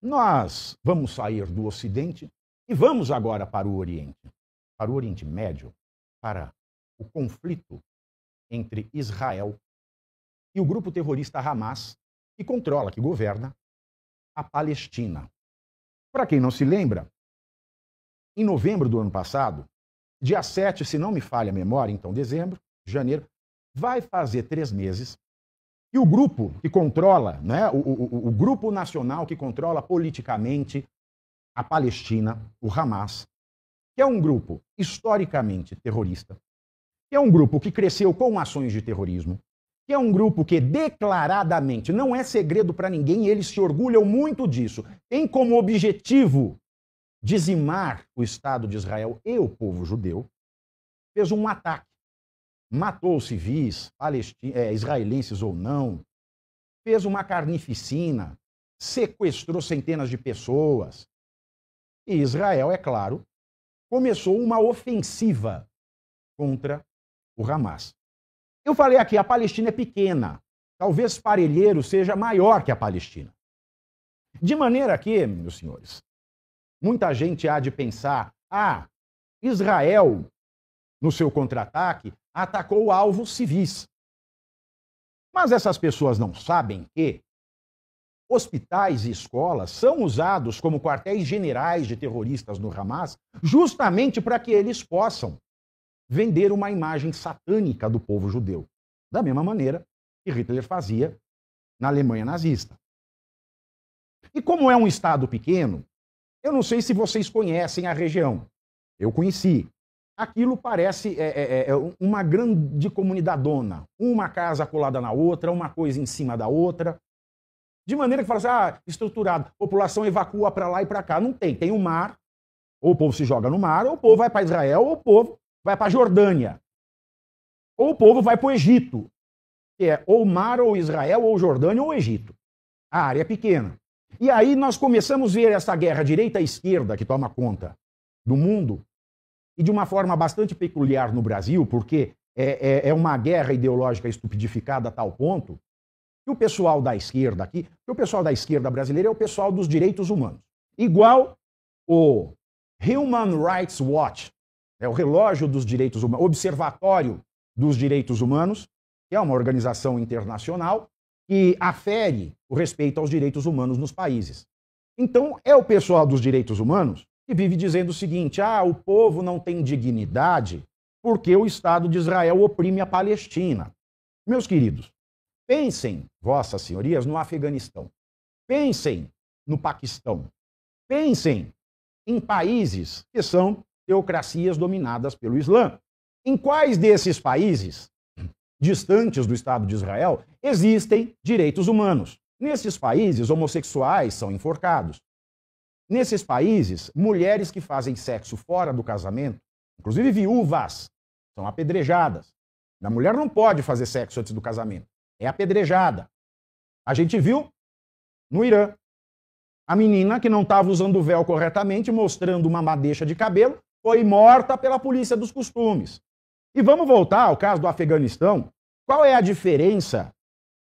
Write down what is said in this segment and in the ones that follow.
Nós vamos sair do Ocidente e vamos agora para o Oriente Médio, para o conflito entre Israel e o grupo terrorista Hamas, que controla, que governa a Palestina. Para quem não se lembra, em novembro do ano passado, dia 7, se não me falha a memória, então dezembro, janeiro, vai fazer 3 meses que o grupo que controla, né, o grupo nacional que controla politicamente a Palestina, o Hamas, que é um grupo historicamente terrorista, que é um grupo que cresceu com ações de terrorismo, que é um grupo que declaradamente, não é segredo para ninguém, e eles se orgulham muito disso, tem como objetivo dizimar o Estado de Israel e o povo judeu, fez um ataque. Matou civis, israelenses ou não, fez uma carnificina, sequestrou centenas de pessoas. E Israel, é claro, começou uma ofensiva contra o Hamas. Eu falei aqui, a Palestina é pequena. Talvez Parelheiro seja maior que a Palestina. De maneira que, meus senhores, muita gente há de pensar, Israel, no seu contra-ataque, atacou alvos civis. Mas essas pessoas não sabem que hospitais e escolas são usados como quartéis generais de terroristas no Hamas, justamente para que eles possam vender uma imagem satânica do povo judeu, da mesma maneira que Hitler fazia na Alemanha nazista. E como é um estado pequeno, eu não sei se vocês conhecem a região. Eu conheci. Aquilo parece uma grande comunidadona. Uma casa colada na outra, uma coisa em cima da outra. De maneira que fala assim, estruturado, população evacua para lá e para cá. Não tem. Tem o mar, ou o povo se joga no mar, ou o povo vai para Israel, ou o povo vai para a Jordânia. Ou o povo vai para o Egito, que é ou mar, ou Israel, ou Jordânia, ou Egito. A área é pequena. E aí nós começamos a ver essa guerra direita e esquerda que toma conta do mundo, e de uma forma bastante peculiar no Brasil, porque é uma guerra ideológica estupidificada a tal ponto que o pessoal da esquerda aqui, que o pessoal da esquerda brasileira é o pessoal dos direitos humanos. Igual o Human Rights Watch, o relógio dos direitos humanos, Observatório dos Direitos Humanos, que é uma organização internacional que afere o respeito aos direitos humanos nos países. Então, é o pessoal dos direitos humanos que vive dizendo o seguinte, o povo não tem dignidade porque o Estado de Israel oprime a Palestina. Meus queridos, pensem, vossas senhorias, no Afeganistão. Pensem no Paquistão. Pensem em países que são teocracias dominadas pelo Islã. Em quais desses países, distantes do Estado de Israel, existem direitos humanos? Nesses países, homossexuais são enforcados. Nesses países, mulheres que fazem sexo fora do casamento, inclusive viúvas, são apedrejadas. A mulher não pode fazer sexo antes do casamento. É apedrejada. A gente viu no Irã. A menina que não estava usando o véu corretamente, mostrando uma madeixa de cabelo, foi morta pela polícia dos costumes. E vamos voltar ao caso do Afeganistão. Qual é a diferença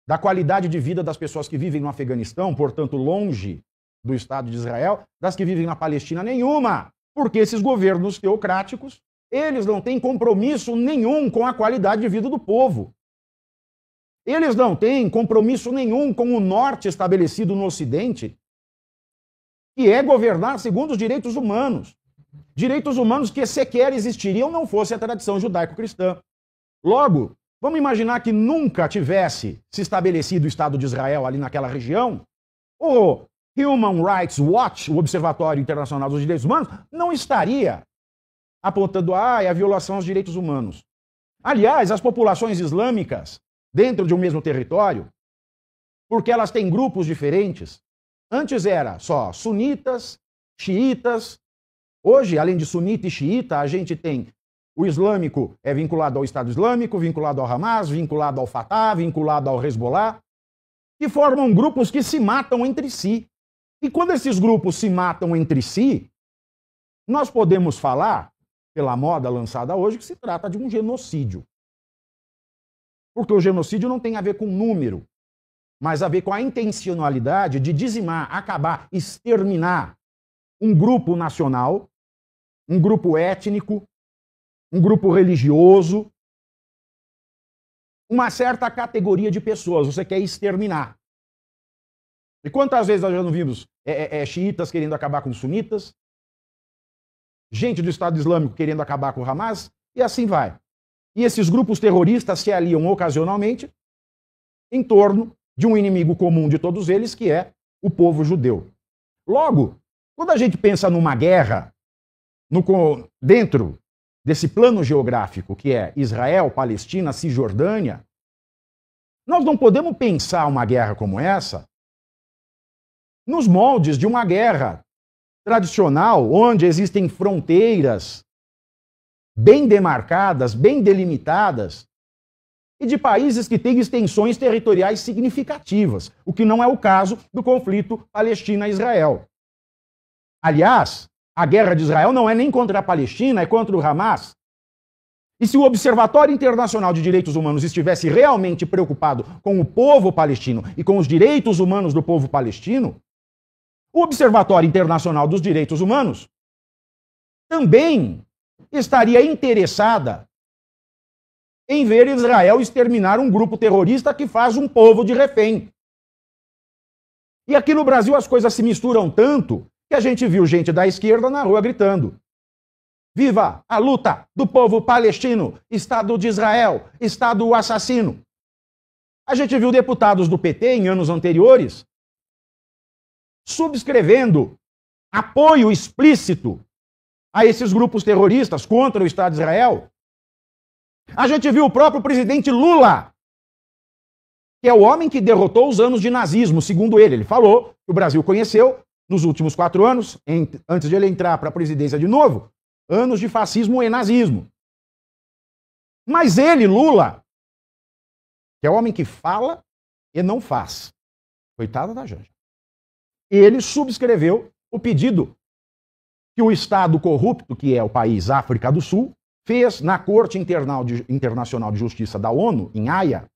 da qualidade de vida das pessoas que vivem no Afeganistão, portanto longe do Estado de Israel, das que vivem na Palestina? Nenhuma. Porque esses governos teocráticos, eles não têm compromisso nenhum com a qualidade de vida do povo. Eles não têm compromisso nenhum com o norte estabelecido no Ocidente, que é governar segundo os direitos humanos. Direitos humanos que sequer existiriam não fosse a tradição judaico-cristã. Logo, vamos imaginar que nunca tivesse se estabelecido o Estado de Israel ali naquela região, o Human Rights Watch, o Observatório Internacional dos Direitos Humanos, não estaria apontando a violação aos direitos humanos. Aliás, as populações islâmicas, dentro de um mesmo território, porque elas têm grupos diferentes, antes era só sunitas, xiitas. Hoje, além de sunita e xiita, a gente tem o islâmico é vinculado ao Estado Islâmico, vinculado ao Hamas, vinculado ao Fatah, vinculado ao Hezbollah, que formam grupos que se matam entre si. E quando esses grupos se matam entre si, nós podemos falar, pela moda lançada hoje, que se trata de um genocídio. Porque o genocídio não tem a ver com número. mas a ver com a intencionalidade de dizimar, acabar, exterminar um grupo nacional, um grupo étnico, um grupo religioso, uma certa categoria de pessoas. Você quer exterminar. E quantas vezes nós já não vimos xiitas querendo acabar com os sunitas, gente do Estado Islâmico querendo acabar com o Hamas, e assim vai. E esses grupos terroristas se aliam ocasionalmente em torno de um inimigo comum de todos eles, que é o povo judeu. Logo, quando a gente pensa numa guerra dentro desse plano geográfico que é Israel, Palestina, Cisjordânia, nós não podemos pensar uma guerra como essa nos moldes de uma guerra tradicional, onde existem fronteiras bem demarcadas, bem delimitadas, e de países que têm extensões territoriais significativas, o que não é o caso do conflito Palestina-Israel. Aliás, a guerra de Israel não é nem contra a Palestina, é contra o Hamas. E se o Observatório Internacional de Direitos Humanos estivesse realmente preocupado com o povo palestino e com os direitos humanos do povo palestino, o Observatório Internacional dos Direitos Humanos também estaria interessada em ver Israel exterminar um grupo terrorista que faz um povo de refém. E aqui no Brasil as coisas se misturam tanto que a gente viu gente da esquerda na rua gritando: viva a luta do povo palestino, Estado de Israel, Estado assassino. A gente viu deputados do PT em anos anteriores subscrevendo apoio explícito a esses grupos terroristas contra o Estado de Israel. A gente viu o próprio presidente Lula, que é o homem que derrotou os anos de nazismo, segundo ele. Ele falou que o Brasil conheceu, nos últimos 4 anos, antes de ele entrar para a presidência de novo, anos de fascismo e nazismo. Mas ele, Lula, que é o homem que fala e não faz, coitada da Janja, ele subscreveu o pedido que o Estado corrupto, que é o país África do Sul, fez na Corte Internacional de Justiça da ONU, em Haia,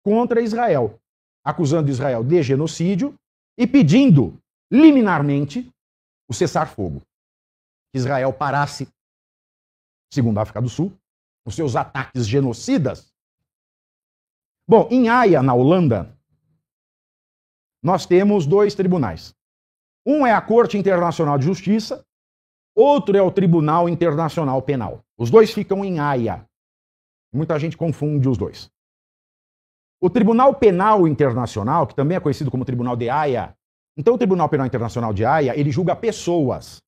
contra Israel, acusando Israel de genocídio e pedindo liminarmente o cessar-fogo. Que Israel parasse, segundo a África do Sul, os seus ataques genocidas. Bom, em Haia, na Holanda, nós temos 2 tribunais. Um é a Corte Internacional de Justiça, outro é o Tribunal Internacional Penal. Os 2 ficam em Haia. Muita gente confunde os 2. O Tribunal Penal Internacional, que também é conhecido como Tribunal de Haia, então o Tribunal Penal Internacional de Haia, ele julga pessoas.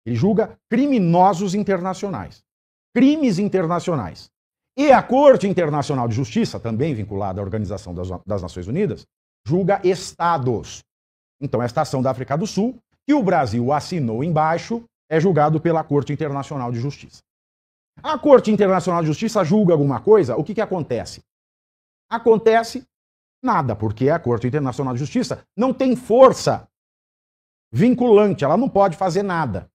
Ele julga criminosos internacionais. Crimes internacionais. E a Corte Internacional de Justiça, também vinculada à Organização das Nações Unidas, julga estados. Então, esta ação da África do Sul, que o Brasil assinou embaixo, é julgado pela Corte Internacional de Justiça. A Corte Internacional de Justiça julga alguma coisa, o que acontece? Acontece nada, porque a Corte Internacional de Justiça não tem força vinculante, ela não pode fazer nada.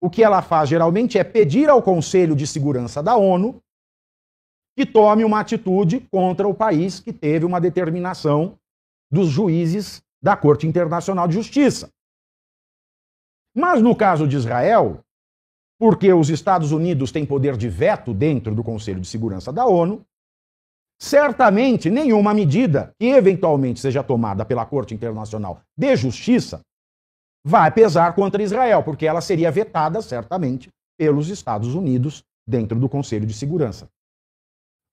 O que ela faz geralmente é pedir ao Conselho de Segurança da ONU que tome uma atitude contra o país que teve uma determinação dos juízes da Corte Internacional de Justiça. Mas no caso de Israel, porque os Estados Unidos têm poder de veto dentro do Conselho de Segurança da ONU, certamente nenhuma medida que eventualmente seja tomada pela Corte Internacional de Justiça vai pesar contra Israel, porque ela seria vetada, certamente, pelos Estados Unidos dentro do Conselho de Segurança.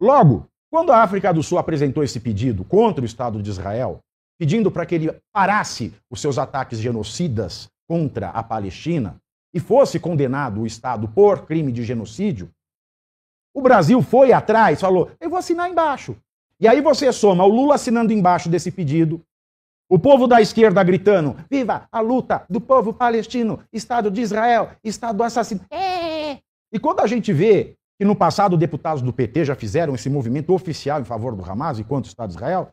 Logo, quando a África do Sul apresentou esse pedido contra o Estado de Israel, pedindo para que ele parasse os seus ataques genocidas contra a Palestina e fosse condenado o Estado por crime de genocídio, o Brasil foi atrás, falou: eu vou assinar embaixo. E aí você soma o Lula assinando embaixo desse pedido, o povo da esquerda gritando: viva a luta do povo palestino, Estado de Israel, Estado assassino. E quando a gente vê que no passado deputados do PT já fizeram esse movimento oficial em favor do Hamas e contra o Estado de Israel,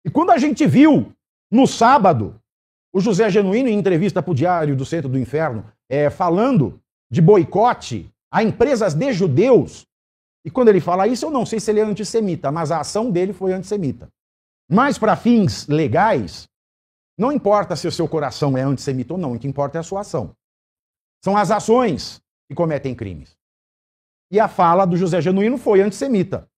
e quando a gente viu, no sábado, o José Genuíno, em entrevista para o Diário do Centro do Inferno, falando de boicote a empresas de judeus, e quando ele fala isso, eu não sei se ele é antissemita, mas a ação dele foi antissemita. Mas para fins legais, não importa se o seu coração é antissemita ou não, o que importa é a sua ação. São as ações que cometem crimes. E a fala do José Genuíno foi antissemita.